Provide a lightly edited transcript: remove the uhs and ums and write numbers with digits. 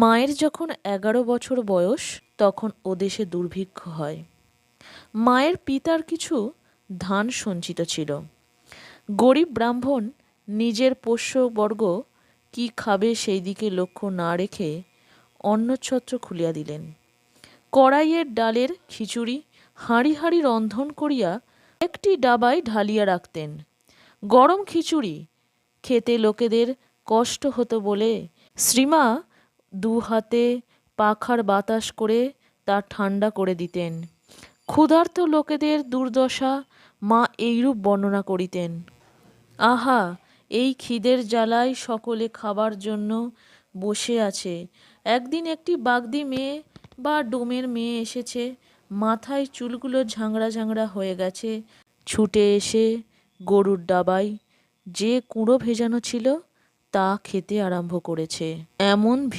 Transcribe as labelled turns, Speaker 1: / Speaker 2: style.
Speaker 1: মায়ের যখন 11 বছর বয়স তখন ও দেশে দুর্ভিক্ষ হয়। মায়ের পিতার কিছু ধান সঞ্চিত ছিল। গরিব ব্রাহ্মণ নিজের পোষ্যবর্গ কি খাবে সেই দিকে লক্ষ্য না রেখে অন্নছত্র খুলিয়া দিলেন। কড়াইয়ের ডালের খিচুড়ি হাঁড়ি হাঁড়ি রন্ধন করিয়া একটি ডাবায় ঢালিয়া রাখতেন। গরম খিচুড়ি খেতে লোকেদের কষ্ট হতো বলে শ্রীমা দু হাতে পাখার বাতাস করে তা ঠান্ডা করে দিতেন। ক্ষুধার্ত লোকেদের দুর্দশা মা এইরূপ বর্ণনা করিতেন। আহা, এই খিদের জ্বালায় সকলে খাবার জন্য বসে আছে। একদিন একটি বাগদি মেয়ে বা ডোমের মেয়ে এসেছে, মাথায় চুলগুলো ঝাংড়া ঝাংড়া হয়ে গেছে, ছুটে এসে গরুর ডাবায় যে কুঁড়ো ভেজানো ছিল তা খেতে আরম্ভ করেছে। এমন